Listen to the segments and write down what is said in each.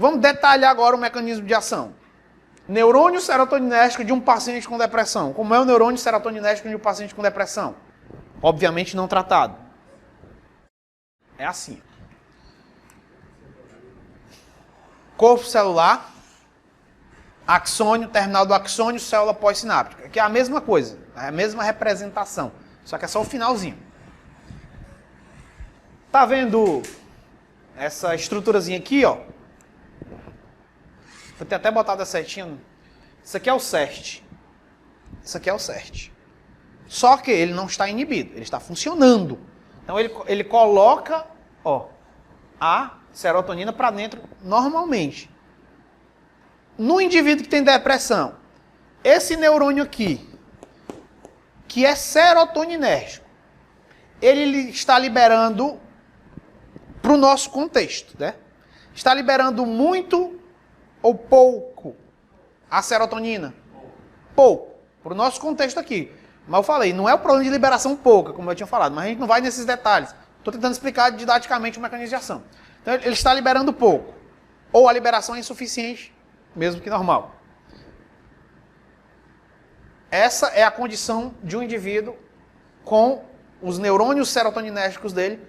Vamos detalhar agora o mecanismo de ação. Neurônio serotoninérgico de um paciente com depressão. Como é o neurônio serotoninérgico de um paciente com depressão? Obviamente não tratado. É assim. Corpo celular, axônio, terminal do axônio, célula pós-sináptica. Que é a mesma coisa, é a mesma representação, só que é só o finalzinho. Tá vendo essa estruturazinha aqui, ó? Vou ter até botado a setinha. Isso aqui é o CERT. Isso aqui é o CERT. Só que ele não está inibido, ele está funcionando. Então ele coloca, ó, a serotonina para dentro normalmente. No indivíduo que tem depressão, esse neurônio aqui, que é serotoninérgico, ele está liberando para o nosso contexto, né? Está liberando muito ou pouco a serotonina? Pouco. Para o nosso contexto aqui. Mas eu falei, não é o problema de liberação pouca, como eu tinha falado, mas a gente não vai nesses detalhes. Estou tentando explicar didaticamente o mecanismo de ação. Então ele está liberando pouco. Ou a liberação é insuficiente, mesmo que normal. Essa é a condição de um indivíduo com os neurônios serotoninérgicos dele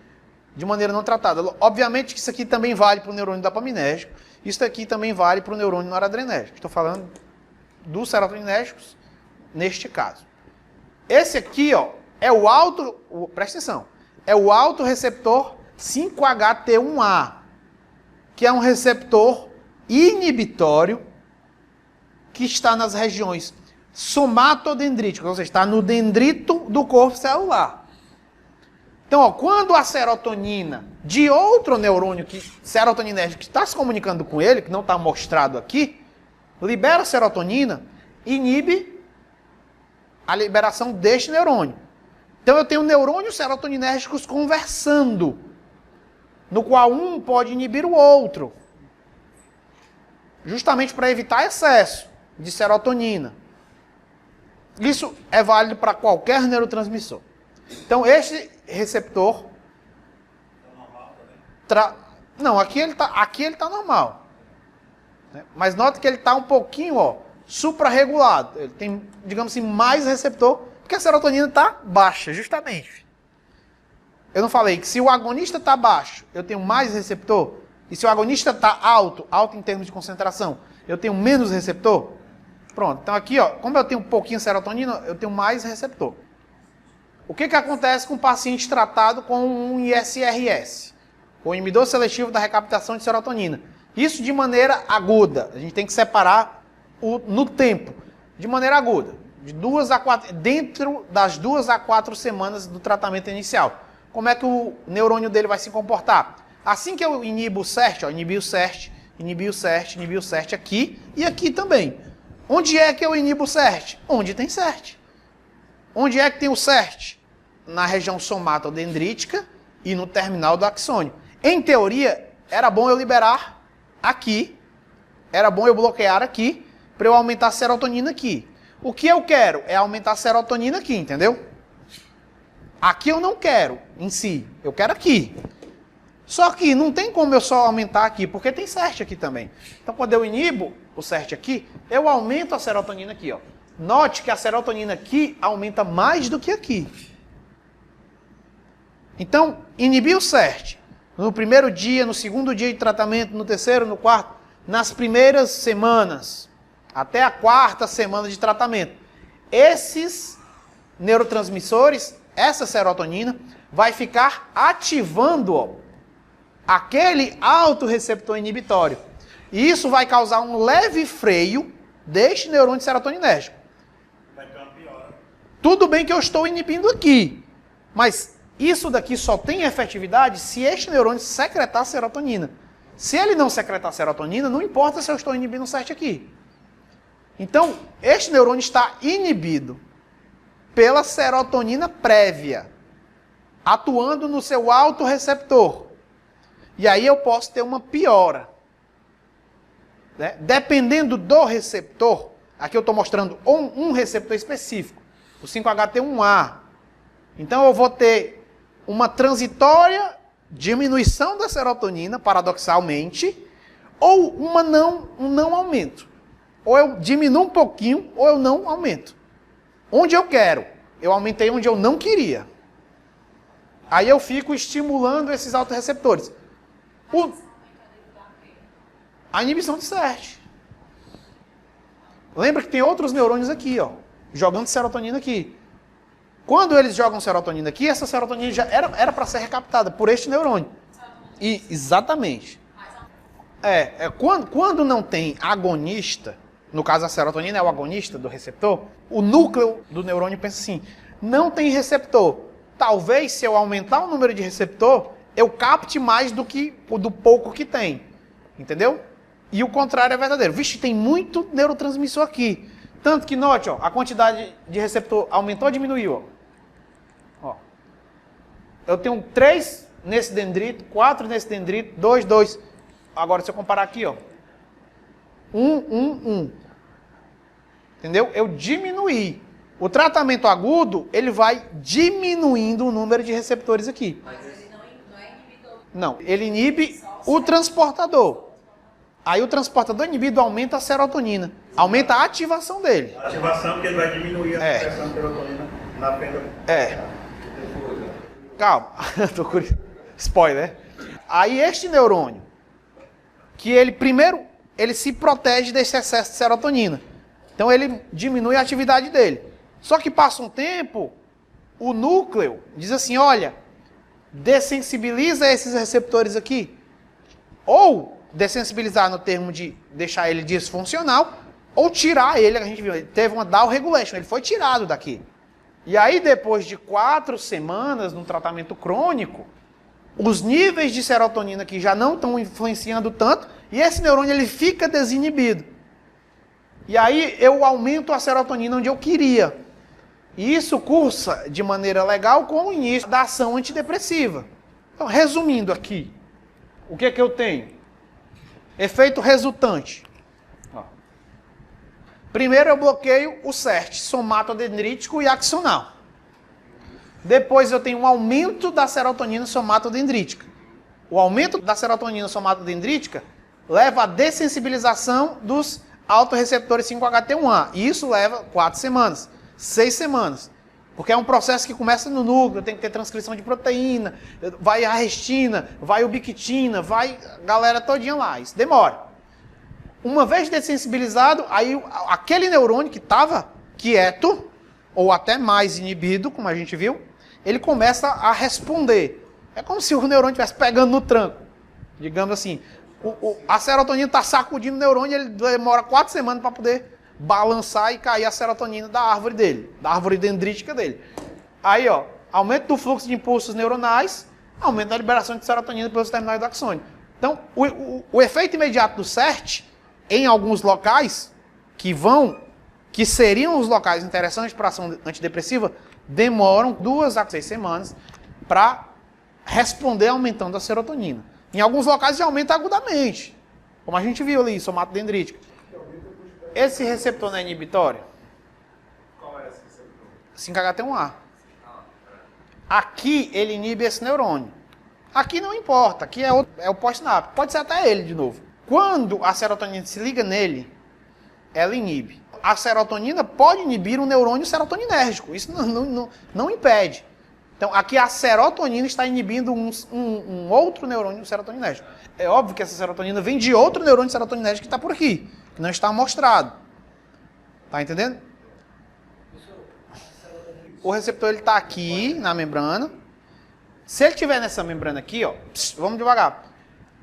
de maneira não tratada. Obviamente que isso aqui também vale para o neurônio dopaminérgico, isso aqui também vale para o neurônio noradrenérgico. Estou falando dos serotoninérgicos neste caso. Esse aqui, ó, é o presta atenção, é o autorreceptor 5-HT1A, que é um receptor inibitório que está nas regiões somatodendríticas, ou seja, está no dendrito do corpo celular. Então, ó, quando a serotonina de outro neurônio serotoninérgico que está se comunicando com ele, que não está mostrado aqui, libera a serotonina, inibe a liberação deste neurônio. Então eu tenho neurônios serotoninérgicos conversando, no qual um pode inibir o outro, justamente para evitar excesso de serotonina. Isso é válido para qualquer neurotransmissor. Então este receptor... Não, aqui ele tá normal. Mas nota que ele está um pouquinho, ó, suprarregulado. Ele tem, digamos assim, mais receptor, porque a serotonina está baixa, justamente. Eu não falei que se o agonista está baixo, eu tenho mais receptor? E se o agonista está alto em termos de concentração, eu tenho menos receptor? Pronto, então aqui, ó, como eu tenho um pouquinho de serotonina, eu tenho mais receptor. O que acontece com o paciente tratado com um ISRS? O inibidor seletivo da recaptação de serotonina. Isso de maneira aguda. A gente tem que separar no tempo. De maneira aguda. Dentro das 2 a 4 semanas do tratamento inicial. Como é que o neurônio dele vai se comportar? Assim que eu inibo o CERT, ó, inibi o CERT aqui e aqui também. Onde é que eu inibo o CERT? Onde tem CERT. Onde é que tem o CERT? Na região somatodendrítica e no terminal do axônio. Em teoria, era bom eu liberar aqui, era bom eu bloquear aqui, para eu aumentar a serotonina aqui. O que eu quero é aumentar a serotonina aqui, entendeu? Aqui eu não quero em si, eu quero aqui. Só que não tem como eu só aumentar aqui, porque tem CERT aqui também. Então quando eu inibo o CERT aqui, eu aumento a serotonina aqui, ó. Note que a serotonina aqui aumenta mais do que aqui. Então, inibir o CERT no primeiro dia, no segundo dia de tratamento, no terceiro, no quarto, nas primeiras semanas, até a 4ª semana de tratamento. Esses neurotransmissores, essa serotonina, vai ficar ativando, ó, aquele autorreceptor inibitório. E isso vai causar um leve freio deste neurônio serotoninérgico. Tudo bem que eu estou inibindo aqui, mas isso daqui só tem efetividade se este neurônio secretar serotonina. Se ele não secretar serotonina, não importa se eu estou inibindo o CERT aqui. Então, este neurônio está inibido pela serotonina prévia, atuando no seu autorreceptor. E aí eu posso ter uma piora. Né? Dependendo do receptor, aqui eu estou mostrando um receptor específico, o 5-HT1A. Então eu vou ter uma transitória diminuição da serotonina, paradoxalmente, ou um não aumento. Ou eu diminuo um pouquinho, ou eu não aumento. Onde eu quero, eu aumentei onde eu não queria. Aí eu fico estimulando esses autorreceptores. A inibição de SERT. Lembra que tem outros neurônios aqui, ó, jogando serotonina aqui. Quando eles jogam serotonina aqui, essa serotonina já era para ser recaptada por este neurônio. E, exatamente. Quando não tem agonista, no caso a serotonina é o agonista do receptor, o núcleo do neurônio pensa assim, não tem receptor. Talvez se eu aumentar o número de receptor, eu capte mais do pouco que tem. Entendeu? E o contrário é verdadeiro. Vixe, tem muito neurotransmissor aqui. Tanto que, note, ó, a quantidade de receptor aumentou ou diminuiu? Ó. Eu tenho 3 nesse dendrito, 4 nesse dendrito, 2, 2. Agora, se eu comparar aqui, ó. 1. Entendeu? Eu diminuí. O tratamento agudo, ele vai diminuindo o número de receptores aqui. Mas ele não é inibidor. Não, ele inibe o transportador. Aí o transportador inibido aumenta a serotonina. Aumenta a ativação dele. A ativação que ele vai diminuir a secreção de serotonina na fenda. Calma. Tô curioso. Spoiler. Aí este neurônio, que ele primeiro, ele se protege desse excesso de serotonina. Então ele diminui a atividade dele. Só que passa um tempo, o núcleo diz assim, olha, dessensibiliza esses receptores aqui. Ou dessensibilizar no termo de deixar ele disfuncional, ou tirar ele, a gente viu, ele teve uma down regulation, ele foi tirado daqui. E aí depois de 4 semanas no tratamento crônico, os níveis de serotonina que já não estão influenciando tanto, e esse neurônio ele fica desinibido. E aí eu aumento a serotonina onde eu queria. E isso cursa de maneira legal com o início da ação antidepressiva. Então, resumindo aqui, o que é que eu tenho? Efeito resultante. Ó. Primeiro eu bloqueio o SERT, somatodendrítico e axonal. Depois eu tenho um aumento da serotonina somatodendrítica. O aumento da serotonina somatodendrítica leva à dessensibilização dos autorreceptores 5-HT1A. E isso leva 4 semanas, 6 semanas. Porque é um processo que começa no núcleo, tem que ter transcrição de proteína, vai a restina, vai ubiquitina, vai a galera todinha lá. Isso demora. Uma vez dessensibilizado, aí aquele neurônio que estava quieto, ou até mais inibido, como a gente viu, ele começa a responder. É como se o neurônio estivesse pegando no tranco. Digamos assim, a serotonina está sacudindo o neurônio, ele demora 4 semanas para poder balançar e cair a serotonina da árvore dele, da árvore dendrítica dele. Aí, ó, aumento do fluxo de impulsos neuronais, aumento da liberação de serotonina pelos terminais do axônio. Então, o efeito imediato do SERT, em alguns locais, que seriam os locais interessantes para ação antidepressiva, demoram 2 a 6 semanas para responder aumentando a serotonina. Em alguns locais já aumenta agudamente, como a gente viu ali, somatodendrítica. Esse receptor não é inibitório? Qual é esse receptor? 5-HT1A. Aqui ele inibe esse neurônio. Aqui não importa, aqui é o pós-sináptico. Pode ser até ele de novo. Quando a serotonina se liga nele, ela inibe. A serotonina pode inibir um neurônio serotoninérgico. Isso não impede. Então aqui a serotonina está inibindo um outro neurônio serotoninérgico. É óbvio que essa serotonina vem de outro neurônio serotoninérgico que está por aqui, que não está mostrado. Tá entendendo? O receptor ele está aqui na membrana. Se ele estiver nessa membrana aqui, ó, vamos devagar.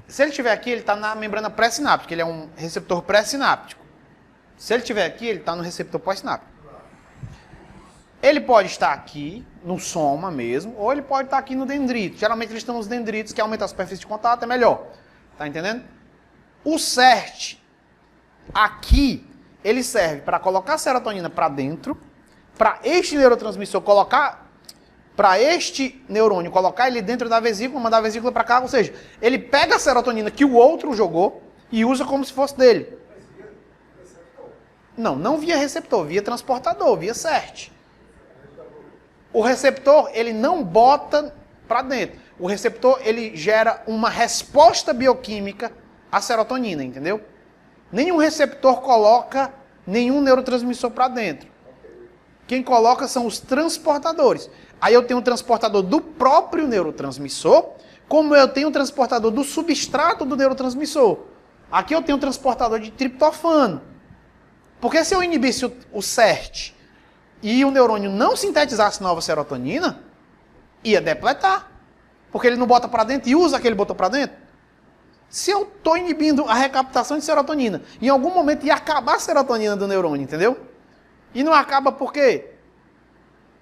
Se ele estiver aqui, ele está na membrana pré-sináptica, ele é um receptor pré-sináptico. Se ele estiver aqui, ele está no receptor pós-sináptico. Ele pode estar aqui, no soma mesmo, ou ele pode estar aqui no dendrito. Geralmente eles estão nos dendritos, que aumenta a superfície de contato, é melhor. Tá entendendo? O SERT, aqui, ele serve para colocar a serotonina para dentro, para este neurotransmissor colocar, para este neurônio colocar ele dentro da vesícula, mandar a vesícula para cá, ou seja, ele pega a serotonina que o outro jogou e usa como se fosse dele. Não via receptor, via transportador, via SERT. O receptor, ele não bota para dentro. O receptor, ele gera uma resposta bioquímica a serotonina, entendeu? Nenhum receptor coloca nenhum neurotransmissor para dentro. Quem coloca são os transportadores. Aí eu tenho um transportador do próprio neurotransmissor, como eu tenho um transportador do substrato do neurotransmissor. Aqui eu tenho um transportador de triptofano. Porque se eu inibisse o CERT e o neurônio não sintetizasse nova serotonina, ia depletar. Porque ele não bota para dentro e usa aquele botou para dentro. Se eu estou inibindo a recaptação de serotonina, em algum momento ia acabar a serotonina do neurônio, entendeu? E não acaba por quê?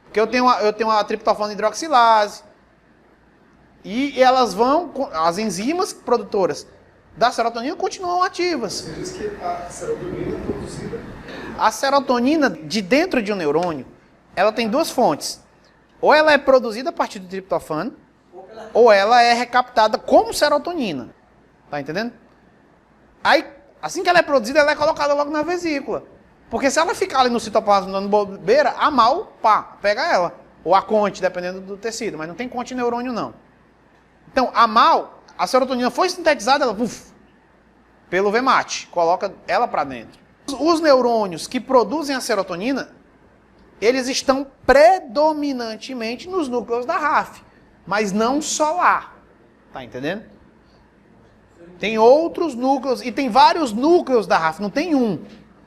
Porque eu tenho uma triptofano hidroxilase. E elas vão, as enzimas produtoras da serotonina continuam ativas. Você diz que a serotonina é produzida? A serotonina de dentro de um neurônio, ela tem duas fontes. Ou ela é produzida a partir do triptofano, ou ela é recaptada como serotonina. Tá entendendo? Aí, assim que ela é produzida, ela é colocada logo na vesícula. Porque se ela ficar ali no citoplasma dando bobeira, a mal, pega ela. Ou a conte, dependendo do tecido. Mas não tem conte neurônio, não. Então, a serotonina foi sintetizada, ela, pelo VMAT, coloca ela para dentro. Os neurônios que produzem a serotonina, eles estão predominantemente nos núcleos da RAF, mas não só lá. Tá entendendo? Tem outros núcleos, e tem vários núcleos da RAF, não tem um.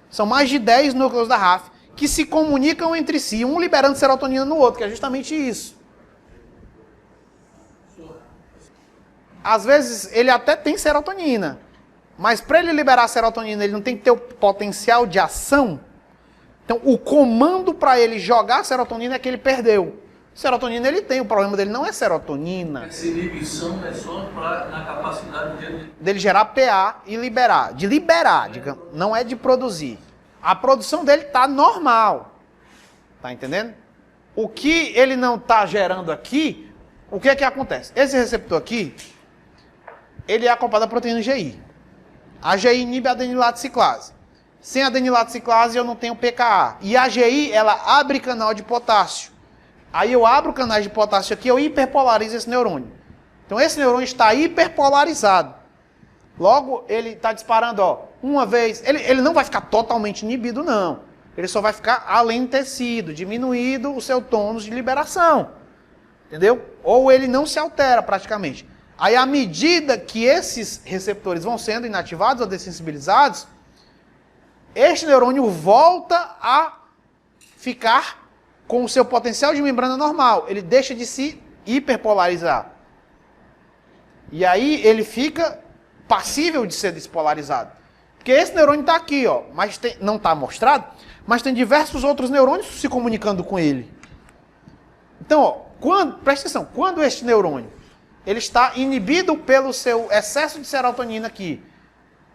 São mais de 10 núcleos da RAF, que se comunicam entre si, um liberando serotonina no outro, que é justamente isso. Às vezes, ele até tem serotonina, mas para ele liberar a serotonina, ele não tem que ter o potencial de ação. Então, o comando para ele jogar a serotonina é que ele perdeu. Serotonina ele tem, o problema dele não é serotonina. Essa inibição é só na capacidade dele gerar PA e liberar. De liberar, digamos, não é de produzir. A produção dele está normal. Tá entendendo? O que ele não está gerando aqui, o que é que acontece? Esse receptor aqui, ele é acoplado à proteína GI. A GI inibe a adenilato ciclase. Sem adenilato ciclase eu não tenho PKA. E a GI, ela abre canal de potássio. Aí eu abro canais de potássio aqui, eu hiperpolarizo esse neurônio. Então esse neurônio está hiperpolarizado. Logo, ele está disparando, ó, uma vez. Ele não vai ficar totalmente inibido, não. Ele só vai ficar alentecido, diminuído o seu tônus de liberação. Entendeu? Ou ele não se altera praticamente. Aí, à medida que esses receptores vão sendo inativados ou dessensibilizados, este neurônio volta a ficar com o seu potencial de membrana normal. Ele deixa de se hiperpolarizar. E aí ele fica passível de ser despolarizado. Porque esse neurônio está aqui, ó, mas não está mostrado, mas tem diversos outros neurônios se comunicando com ele. Então, ó, presta atenção, quando este neurônio ele está inibido pelo seu excesso de serotonina aqui,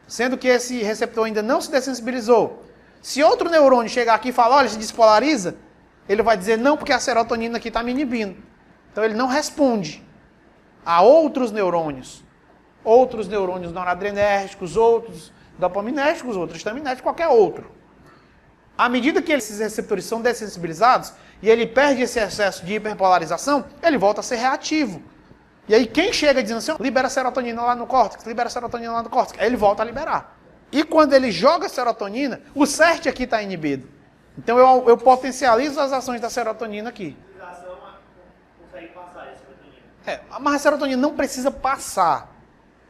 sendo que esse receptor ainda não se dessensibilizou, se outro neurônio chegar aqui e falar, olha, se despolariza, ele vai dizer, não, porque a serotonina aqui está me inibindo. Então ele não responde a outros neurônios noradrenérgicos, outros dopaminérgicos, outros histaminérgicos, qualquer outro. À medida que esses receptores são dessensibilizados e ele perde esse excesso de hiperpolarização, ele volta a ser reativo. E aí quem chega dizendo assim, libera serotonina lá no córtex, libera serotonina lá no córtex, aí ele volta a liberar. E quando ele joga serotonina, o CERT aqui está inibido. Então eu potencializo as ações da serotonina aqui. Consegue passar a serotonina? Mas a serotonina não precisa passar.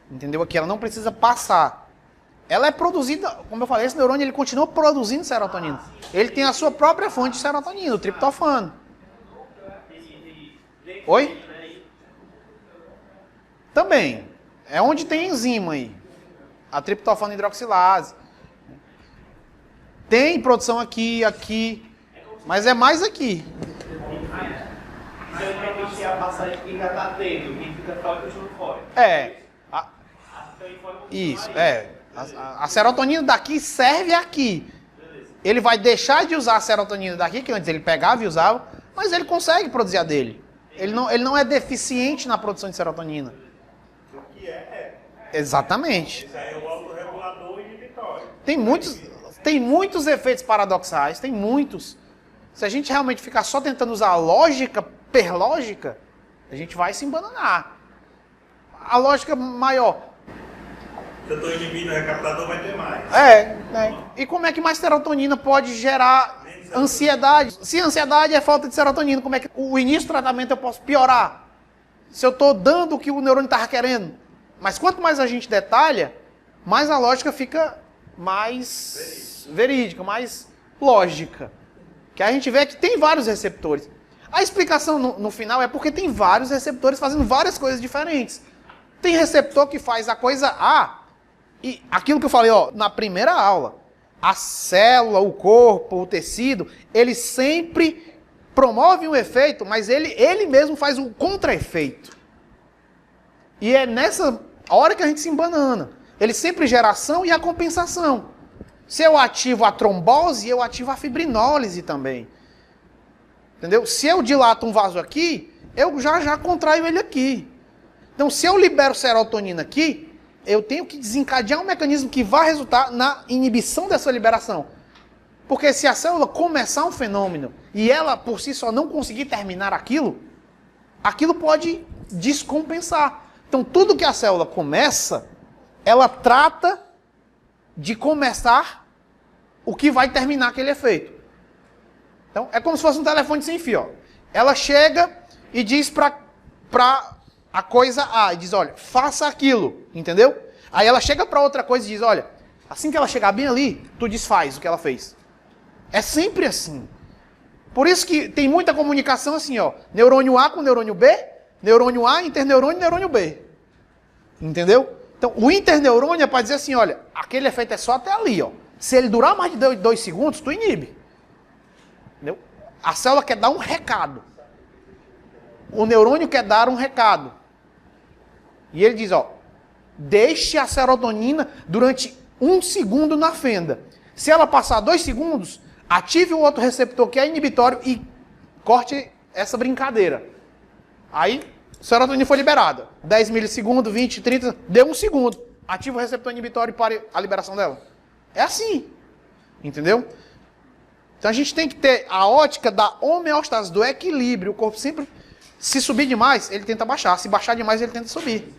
Entendeu aqui? Ela não precisa passar. Ela é produzida, como eu falei, esse neurônio ele continua produzindo serotonina. Ele tem a sua própria fonte de serotonina, o triptofano. Oi? Também. É onde tem enzima aí. A triptofano hidroxilase. Tem produção aqui, mas é mais aqui. Então, realmente, a passagem que ainda está dentro, quem fica fora continua fora. Isso, A serotonina daqui serve aqui. Ele vai deixar de usar a serotonina daqui, que antes ele pegava e usava, mas ele consegue produzir a dele. Ele não é deficiente na produção de serotonina. O que é? Exatamente. Isso aí é o autorregulador inibitório. Tem muitos efeitos paradoxais, tem muitos. Se a gente realmente ficar só tentando usar a lógica, perlógica, a gente vai se embananar. A lógica maior. Se eu estou inibindo o recaptador, vai ter mais. E como é que mais serotonina pode gerar ansiedade? Se a ansiedade é falta de serotonina, como é que o início do tratamento eu posso piorar? Se eu estou dando o que o neurônio estava querendo. Mas quanto mais a gente detalha, mais a lógica fica mais verídica, mais lógica. Que a gente vê que tem vários receptores. A explicação no final é porque tem vários receptores fazendo várias coisas diferentes. Tem receptor que faz a coisa A, e aquilo que eu falei na primeira aula, a célula, o corpo, o tecido, ele sempre promove um efeito, mas ele mesmo faz um contra-efeito. E é nessa hora que a gente se embanana. Ele sempre gera ação e a compensação. Se eu ativo a trombose, eu ativo a fibrinólise também. Entendeu? Se eu dilato um vaso aqui, eu já contraio ele aqui. Então, se eu libero serotonina aqui, eu tenho que desencadear um mecanismo que vai resultar na inibição dessa liberação. Porque se a célula começar um fenômeno e ela por si só não conseguir terminar aquilo pode descompensar. Então, tudo que a célula começa, ela trata de começar o que vai terminar aquele efeito. Então, é como se fosse um telefone sem fio. Ela chega e diz para a coisa A, e diz, olha, faça aquilo, entendeu? Aí ela chega para outra coisa e diz, olha, assim que ela chegar bem ali, tu desfaz o que ela fez. É sempre assim. Por isso que tem muita comunicação assim, neurônio A com neurônio B, neurônio A, interneurônio e neurônio B. Entendeu? Então, o interneurônio é para dizer assim, olha, aquele efeito é só até ali, Se ele durar mais de 2 segundos, tu inibe. Entendeu? A célula quer dar um recado. O neurônio quer dar um recado. E ele diz, deixe a serotonina durante 1 segundo na fenda. Se ela passar 2 segundos, ative o outro receptor que é inibitório e corte essa brincadeira. Aí, serotonina foi liberada. 10 milissegundos, 20, 30, deu 1 segundo. Ativa o receptor inibitório e pare a liberação dela. É assim. Entendeu? Então a gente tem que ter a ótica da homeostase, do equilíbrio. O corpo sempre, se subir demais, ele tenta baixar. Se baixar demais, ele tenta subir.